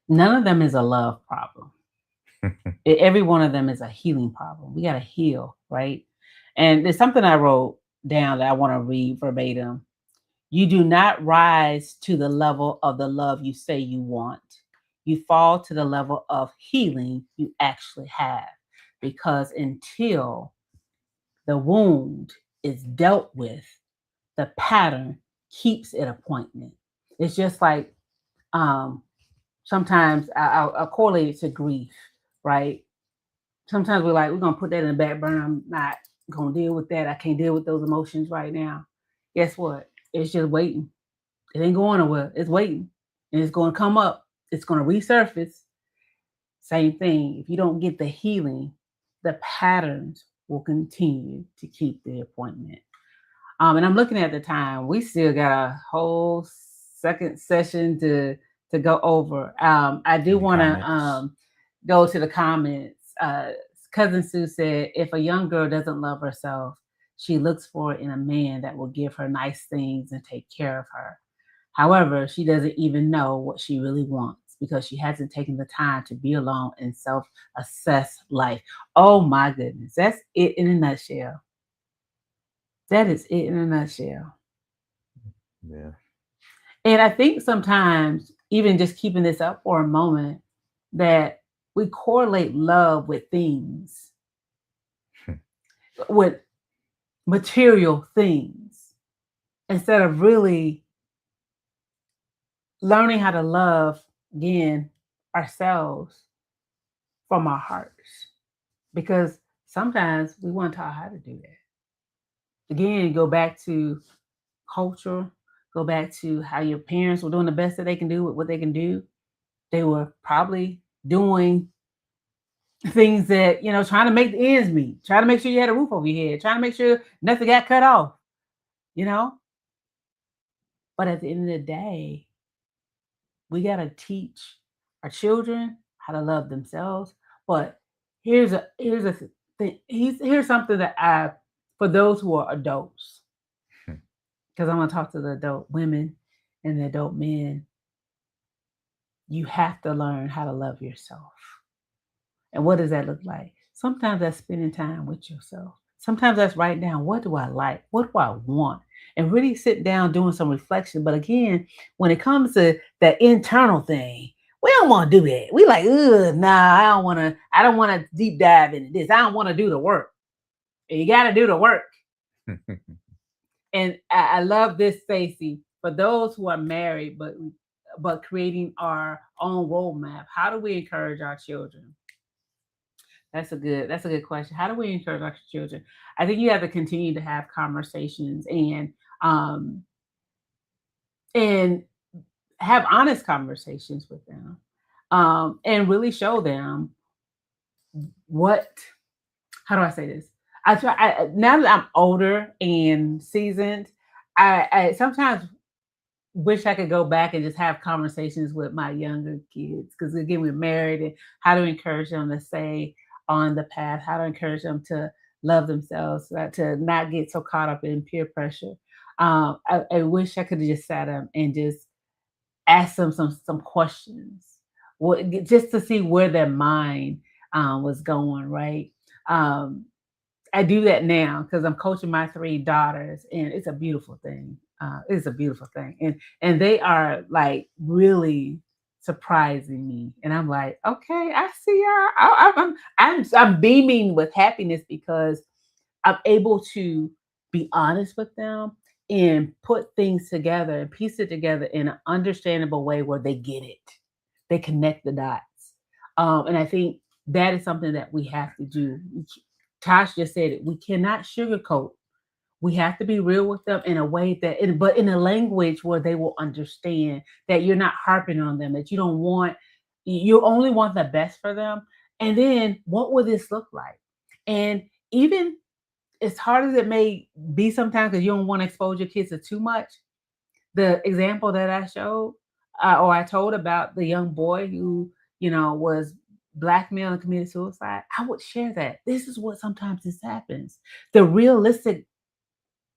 None of them is a love problem. Every one of them is a healing problem. We got to heal, right? And there's something I wrote down that I want to read verbatim. You do not rise to the level of the love you say you want. You fall to the level of healing you actually have. Because until the wound is dealt with, the pattern keeps it appointment. It's just like um, sometimes I'll correlate it to grief, right? Sometimes we're gonna put that in the back burner. I'm not gonna deal with that. I can't deal with those emotions right now. Guess what? It's just waiting. It ain't going nowhere. It's waiting. And it's gonna come up. It's gonna resurface. Same thing. If you don't get the healing, the patterns will continue to keep the appointment. And I'm looking at the time. We still got a whole second session to go over. I do Any want to comments? go to the comments. Cousin Sue said, if a young girl doesn't love herself, she looks for it in a man that will give her nice things and take care of her. However, she doesn't even know what she really wants because she hasn't taken the time to be alone and self assess life. Oh my goodness. That's it in a nutshell. That is it in a nutshell. Yeah. And I think sometimes, even just keeping this up for a moment, that we correlate love with things, with material things, instead of really learning how to love again ourselves from our hearts. Because sometimes we weren't taught how to do that. Again, go back to culture, go back to how your parents were doing the best that they can do with what they can do. They were probably doing things that, trying to make the ends meet, trying to make sure you had a roof over your head, trying to make sure nothing got cut off, you know? But at the end of the day, we got to teach our children how to love themselves. But here's a thing. Here's something that for those who are adults, because I'm going to talk to the adult women and the adult men, you have to learn how to love yourself. And what does that look like? Sometimes that's spending time with yourself. Sometimes that's writing down, what do I like? What do I want? And really sit down doing some reflection. But again, when it comes to that internal thing, we don't want to do that. We like, ugh, nah, I don't want to deep dive into this. I don't want to do the work. And you got to do the work. And I love this, Stacey. For those who are married, but creating our own roadmap, how do we encourage our children? That's a good question. How do we encourage our children? I think you have to continue to have conversations um and have honest conversations with them. And really show them what how do I say this? Now that I'm older and seasoned, I sometimes wish I could go back and just have conversations with my younger kids because again we're married and how to encourage them to stay on the path, how to encourage them to love themselves, to not get so caught up in peer pressure. I wish I could have just sat them and just asked them some questions, just to see where their mind was going. Right. Um, I do that now because I'm coaching my three daughters, and it's a beautiful thing. It's a beautiful thing, and they are like really surprising me. And I'm like, okay, I see y'all. I'm beaming with happiness because I'm able to be honest with them and put things together and piece it together in an understandable way where they get it. They connect the dots. And I think that is something that we have to do. Tosh just said it. We cannot sugarcoat. We have to be real with them in a way but in a language where they will understand that you're not harping on them, that you only want the best for them. And then what will this look like? And even as hard as it may be sometimes, because you don't want to expose your kids to too much, the example that I showed or I told about the young boy who, was blackmailed and committed suicide, I would share that. This is what sometimes this happens. The realistic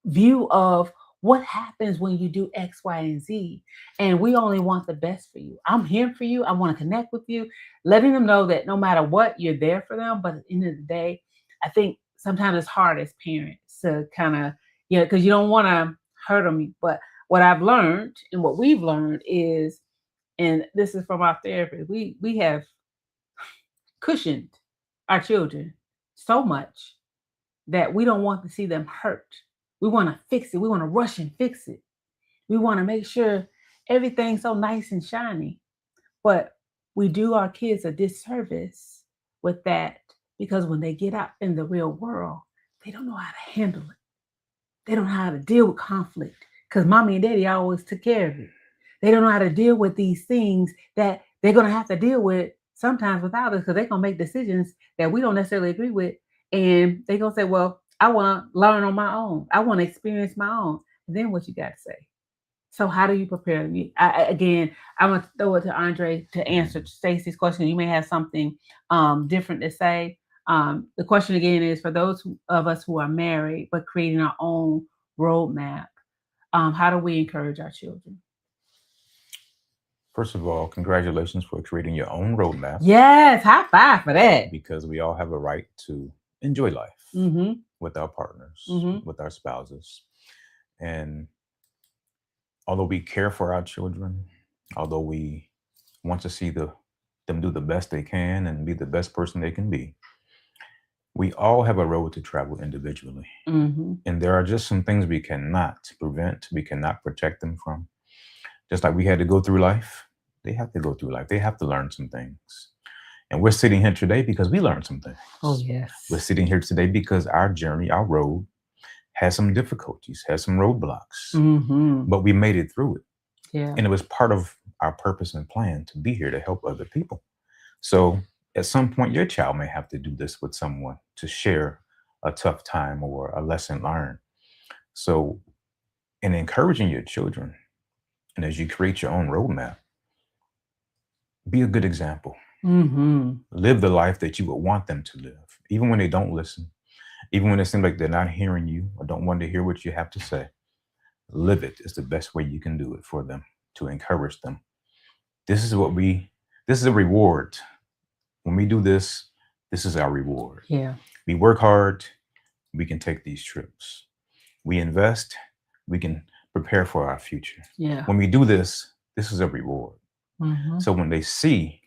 view of what happens when you do X, Y, and Z. And we only want the best for you. I'm here for you. I want to connect with you, letting them know that no matter what, you're there for them. But at the end of the day, I think sometimes it's hard as parents to kind of, because you don't want to hurt them. But what I've learned and what we've learned is, and this is from our therapist, we have cushioned our children so much that we don't want to see them hurt. We want to fix it. We want to rush and fix it. We want to make sure everything's so nice and shiny. But we do our kids a disservice with that because when they get out in the real world, they don't know how to handle it. They don't know how to deal with conflict because mommy and daddy always took care of it. They don't know how to deal with these things that they're going to have to deal with sometimes without us because they're going to make decisions that we don't necessarily agree with. And they're going to say, well, I want to learn on my own. I want to experience my own. And then what you got to say? So how do you prepare them? Again, I'm going to throw it to Andre to answer Stacey's question. You may have something different to say. The question again is for those of us who are married, but creating our own roadmap. How do we encourage our children? First of all, congratulations for creating your own roadmap. Yes, high five for that. Because we all have a right to enjoy life with our partners, with our spouses. And although we care for our children, although we want to see them do the best they can and be the best person they can be, we all have a road to travel individually. And there are just some things we cannot prevent, we cannot protect them from. Just like we had to go through life, they have to go through life. They have to learn some things. And we're sitting here today because we learned some things. Oh, yes. We're sitting here today because our journey, our road, has some difficulties, has some roadblocks, but we made it through it. Yeah. And it was part of our purpose and plan to be here to help other people. So at some point, your child may have to do this with someone to share a tough time or a lesson learned. So in encouraging your children, and as you create your own roadmap, be a good example. Live the life that you would want them to live, even when they don't listen, even when it seems like they're not hearing you or don't want to hear what you have to say. Live it is the best way you can do it for them, to encourage them. This is a reward. When we do this, this is our reward. Yeah. We work hard, we can take these trips. We invest, we can prepare for our future. Yeah. When we do this, this is a reward. So when they see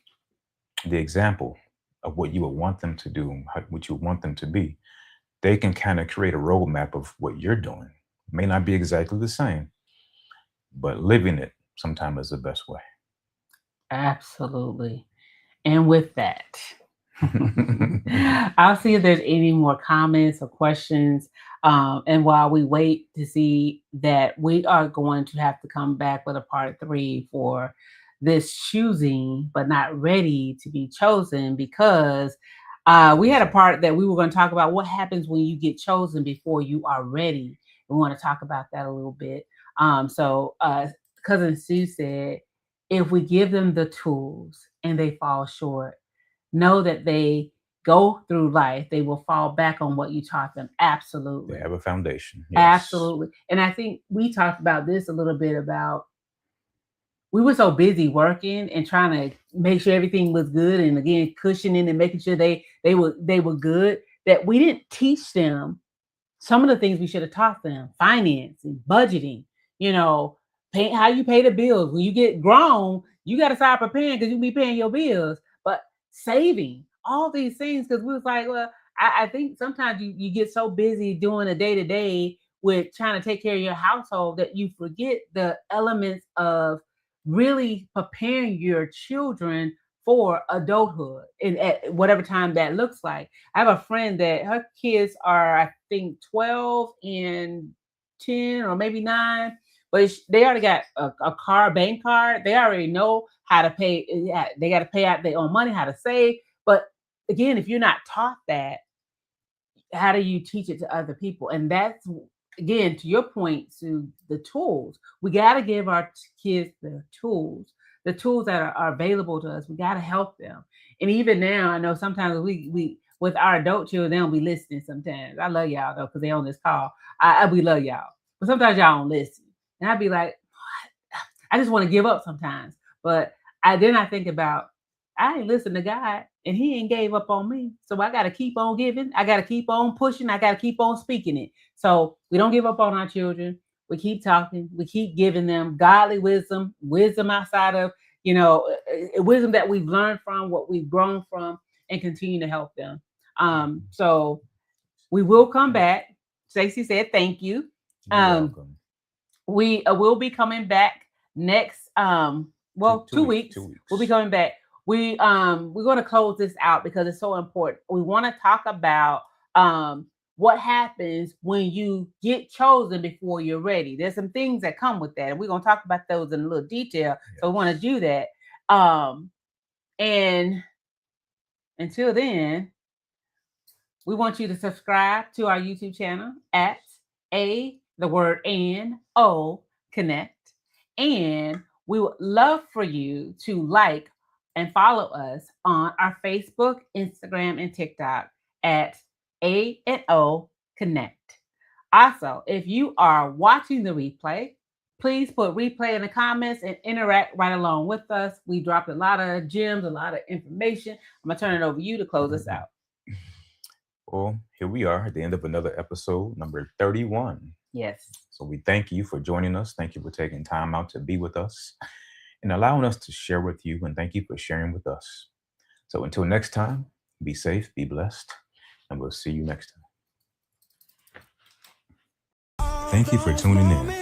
the example of what you would want them to do, what you want them to be, they can kind of create a roadmap of what you're doing. It may not be exactly the same, but living it sometimes is the best way. Absolutely. And with that, I'll see if there's any more comments or questions. And while we wait to see that, we are going to have to come back with a part 3 for this choosing, but not ready to be chosen, because we had a part that we were going to talk about what happens when you get chosen before you are ready. We want to talk about that a little bit. So Cousin Sue said, if we give them the tools and they fall short, know that they go through life, they will fall back on what you taught them. Absolutely. They have a foundation. Yes. Absolutely. And I think we talked about this a little bit about, we were so busy working and trying to make sure everything was good, and again, cushioning and making sure they were good, that we didn't teach them some of the things we should have taught them: finance and budgeting, how you pay the bills. When you get grown, you got to start preparing because you'll be paying your bills. But saving, all these things, because we was like, well, I think sometimes you get so busy doing a day to day with trying to take care of your household that you forget the elements of really preparing your children for adulthood and at whatever time that looks like. I have a friend that her kids are, I think, 12 and 10 or maybe 9, but they already got a car, bank card. They already know how to pay. Yeah, they got to pay out their own money, how to save. But again, if you're not taught that, how do you teach it to other people? And that's, again, to your point, to the tools. We got to give our kids the tools that are available to us. We got to help them. And even now, I know sometimes we with our adult children, they don't be listening sometimes. I love y'all though, because they on this call. We love y'all. But sometimes y'all don't listen. And I'd be like, I just want to give up sometimes. But I think about, I ain't listened to God and he ain't gave up on me. So I got to keep on giving. I got to keep on pushing. I got to keep on speaking it. So we don't give up on our children. We keep talking. We keep giving them godly wisdom, wisdom outside of, wisdom that we've learned from, what we've grown from, and continue to help them. So we will come back. Stacey said, thank you. You're welcome. We will be coming back next, 2 weeks. 2 weeks. We'll be coming back. We're going to close this out because it's so important. We want to talk about what happens when you get chosen before you're ready. There's some things that come with that, and we're going to talk about those in a little detail. Yes. So we want to do that. And until then, we want you to subscribe to our YouTube channel at the word A-N-O Connect. And we would love for you to like and follow us on our Facebook, Instagram, and TikTok at A&O Connect. Also, if you are watching the replay, please put replay in the comments and interact right along with us. We dropped a lot of gems, a lot of information. I'm going to turn it over to you to close us out. Well, here we are at the end of another episode, number 31. Yes. So we thank you for joining us. Thank you for taking time out to be with us and allowing us to share with you. And thank you for sharing with us. So until next time, be safe, be blessed, and we'll see you next time. Thank you for tuning in.